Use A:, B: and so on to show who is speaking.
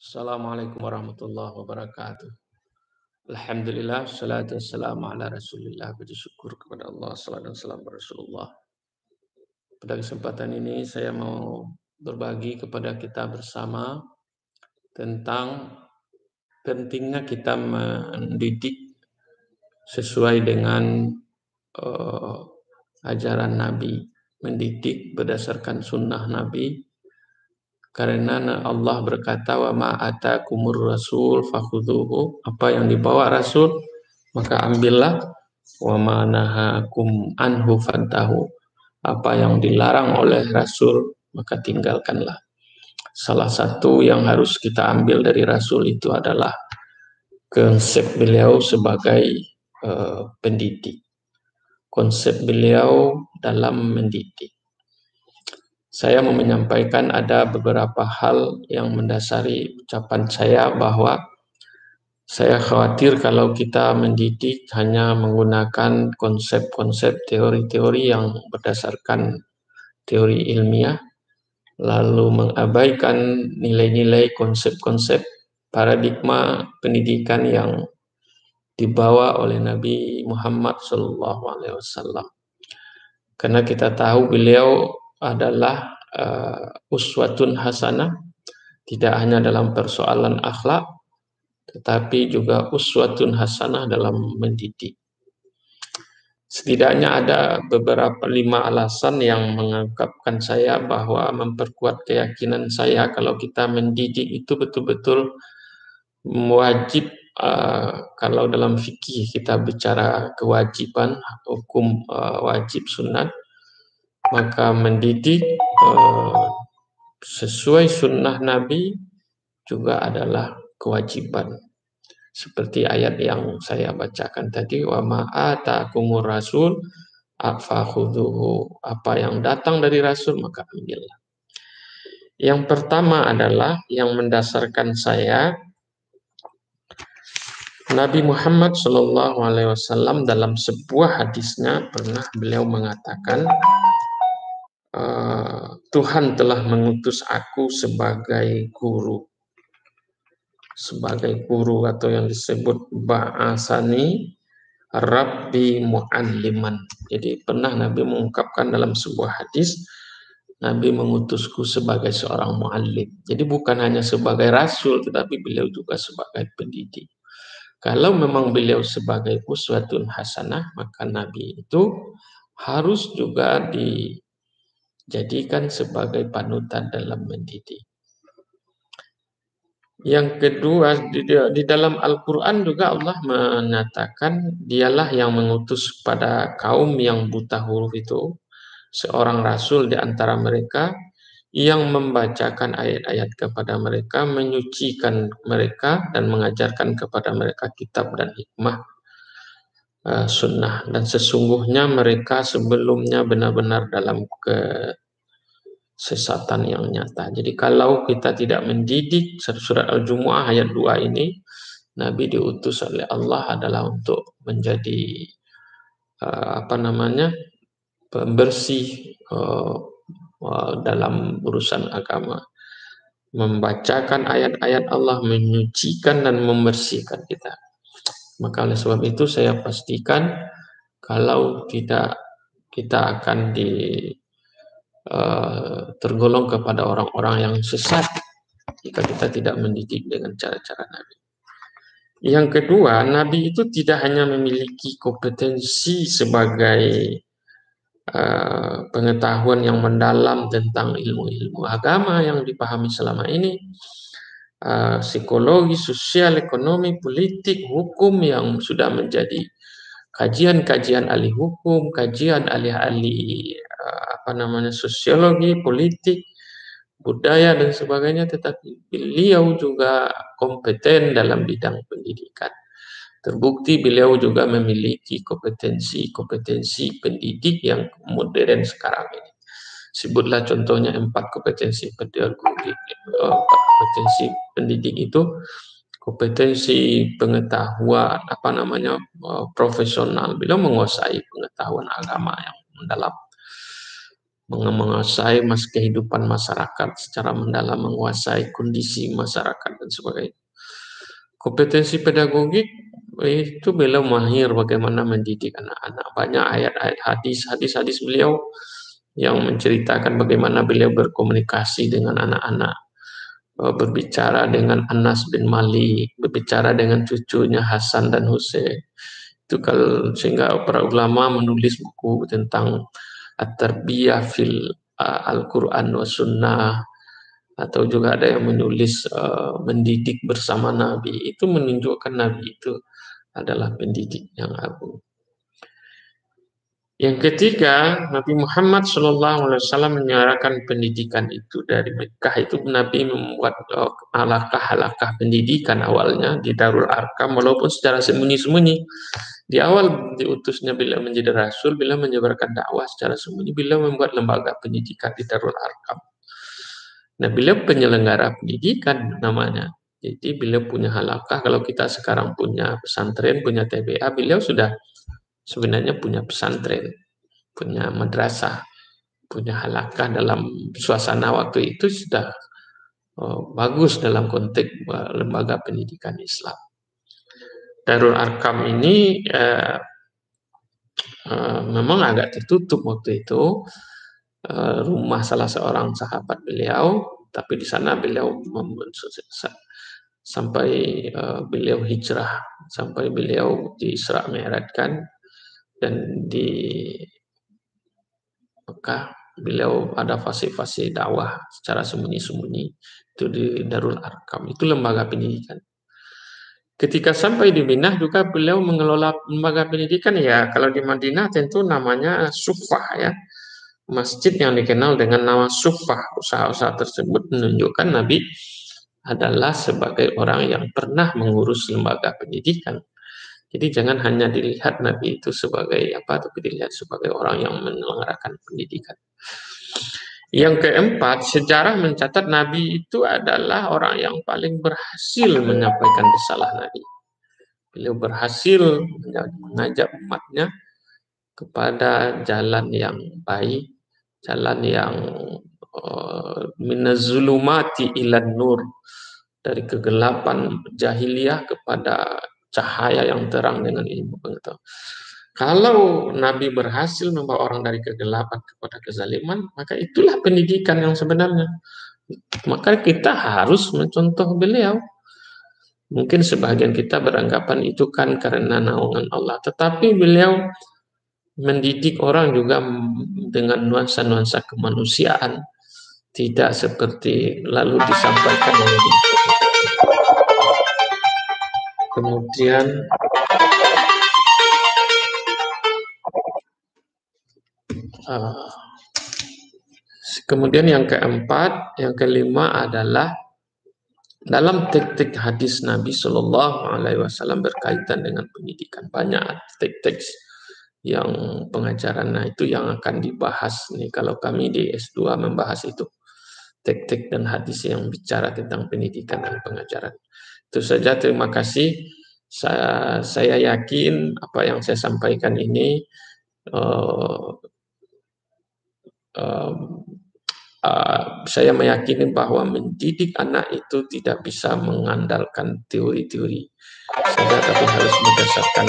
A: Assalamualaikum warahmatullahi wabarakatuh. Alhamdulillah, salatu wassalamu ala rasulillah. Puji syukur kepada Allah, salam dan salam kepada Rasulullah. Pada kesempatan ini saya mau berbagi kepada kita bersama tentang pentingnya kita mendidik sesuai dengan uh, ajaran Nabi, mendidik berdasarkan sunnah Nabi. Karena Allah berkata, wa ma atakumur rasul fakhudhuhu, apa yang dibawa Rasul maka ambillah, wa ma nahakum anhu fantahu, apa yang dilarang oleh Rasul maka tinggalkanlah. Salah satu yang harus kita ambil dari Rasul itu adalah konsep beliau sebagai pendidik, konsep beliau dalam mendidik. Saya mau menyampaikan ada beberapa hal yang mendasari ucapan saya, bahwa saya khawatir kalau kita mendidik hanya menggunakan konsep-konsep teori-teori yang berdasarkan teori ilmiah, lalu mengabaikan nilai-nilai konsep-konsep paradigma pendidikan yang dibawa oleh Nabi Muhammad SAW. Karena kita tahu beliau adalah uswatun hasanah, tidak hanya dalam persoalan akhlak, tetapi juga uswatun hasanah dalam mendidik. Setidaknya ada beberapa 5 alasan yang mengungkapkan saya bahwa memperkuat keyakinan saya kalau kita mendidik itu betul-betul wajib. Kalau dalam fikih kita bicara kewajiban, hukum wajib sunat, maka mendidik sesuai sunnah Nabi juga adalah kewajiban. Seperti ayat yang saya bacakan tadi, wa ma atakumur rasul fakhudhuhu, apa yang datang dari Rasul maka ambillah. Yang pertama adalah yang mendasarkan saya, Nabi Muhammad SAW dalam sebuah hadisnya pernah beliau mengatakan, Tuhan telah mengutus aku sebagai guru. Sebagai guru, atau yang disebut ba'asani Rabbi mu'alliman. Jadi pernah Nabi mengungkapkan dalam sebuah hadis, Nabi mengutusku sebagai seorang mu'allim. Jadi bukan hanya sebagai rasul, tetapi beliau juga sebagai pendidik. Kalau memang beliau sebagai uswatun hasanah, maka Nabi itu harus juga dijadikan sebagai panutan dalam mendidik. Yang kedua, di dalam Al-Quran juga Allah menyatakan dialah yang mengutus pada kaum yang buta huruf itu seorang rasul di antara mereka yang membacakan ayat-ayat kepada mereka, menyucikan mereka dan mengajarkan kepada mereka kitab dan hikmah, sunnah. Dan sesungguhnya mereka sebelumnya benar-benar dalam kesesatan yang nyata. Jadi kalau kita tidak mendidik, surat Al-Jumu'ah ayat 2 ini, Nabi diutus oleh Allah adalah untuk menjadi pembersih dalam urusan agama, membacakan ayat-ayat Allah, menyucikan dan membersihkan kita. Maka oleh sebab itu saya pastikan kalau tidak, kita akan tergolong kepada orang-orang yang sesat jika kita tidak mendidik dengan cara-cara Nabi. Yang kedua, Nabi itu tidak hanya memiliki kompetensi sebagai pengetahuan yang mendalam tentang ilmu-ilmu agama yang dipahami selama ini, psikologi, sosial, ekonomi, politik, hukum yang sudah menjadi kajian-kajian ahli hukum, kajian ahli-ahli sosiologi, politik, budaya dan sebagainya, tetapi beliau juga kompeten dalam bidang pendidikan. Terbukti beliau juga memiliki kompetensi pendidik yang modern sekarang ini. Sebutlah contohnya 4 kompetensi pendidik itu: kompetensi pengetahuan profesional, beliau menguasai pengetahuan agama yang mendalam. menguasai kehidupan masyarakat secara mendalam, menguasai kondisi masyarakat dan sebagainya. Kompetensi pedagogik itu beliau mahir bagaimana mendidik anak-anak. Banyak ayat-ayat hadis beliau yang menceritakan bagaimana beliau berkomunikasi dengan anak-anak, berbicara dengan Anas bin Malik, berbicara dengan cucunya Hasan dan Husain. Itu kalau sehingga para ulama menulis buku tentang at-tarbiyah fil Al-Quran wa Sunnah, atau juga ada yang menulis mendidik bersama Nabi. Itu menunjukkan Nabi itu adalah pendidik yang agung. Yang ketiga, Nabi Muhammad SAW menyuarakan pendidikan itu dari Mekah. Itu Nabi membuat halakah-halakah pendidikan awalnya di Darul Arkam, walaupun secara sembunyi-sembunyi. Di awal diutusnya beliau menjadi rasul, beliau menyebarkan dakwah secara sembunyi, beliau membuat lembaga pendidikan di Darul Arkam. Nah, beliau penyelenggara pendidikan namanya. Jadi beliau punya halakah. Kalau kita sekarang punya pesantren, punya TBA, beliau sudah sebenarnya punya pesantren, punya madrasah, punya halakah. Dalam suasana waktu itu sudah bagus dalam konteks lembaga pendidikan Islam. Darul Arkam ini memang agak tertutup waktu itu, rumah salah seorang sahabat beliau, tapi di sana beliau sampai beliau hijrah, sampai beliau di Isra Mi'rajkan, dan di Mekah beliau ada fase-fase dakwah secara sembunyi-sembunyi, itu di Darul Arkam, itu lembaga pendidikan. Ketika sampai di Madinah juga beliau mengelola lembaga pendidikan, ya kalau di Madinah tentu namanya Sufah, ya, masjid yang dikenal dengan nama Sufah. Usaha-usaha tersebut menunjukkan Nabi adalah sebagai orang yang pernah mengurus lembaga pendidikan. Jadi jangan hanya dilihat Nabi itu sebagai tapi dilihat sebagai orang yang menyelenggarakan pendidikan. Yang keempat, sejarah mencatat Nabi itu adalah orang yang paling berhasil menyampaikan risalah Nabi. Beliau berhasil mengajak umatnya kepada jalan yang baik, jalan yang minazulumati ilan nur, dari kegelapan jahiliyah kepada cahaya yang terang dengan ilmu pengetahuan. Kalau Nabi berhasil membawa orang dari kegelapan kepada kezaliman, maka itulah pendidikan yang sebenarnya. Maka kita harus mencontoh beliau. Mungkin sebagian kita beranggapan itu kan karena naungan Allah, tetapi beliau mendidik orang juga dengan nuansa-nuansa kemanusiaan, tidak seperti lalu disampaikan oleh kemudian yang keempat, yang kelima adalah dalam teks-teks hadis Nabi Shallallahu Alaihi Wasallam berkaitan dengan pendidikan. Banyak teks-teks yang pengajaran, nah itu yang akan dibahas nih kalau kami di S2 membahas itu, teks-teks dan hadis yang bicara tentang pendidikan dan pengajaran. Itu saja, terima kasih. Saya yakin apa yang saya sampaikan ini saya meyakini bahwa mendidik anak itu tidak bisa mengandalkan teori-teori saja, tapi harus berdasarkan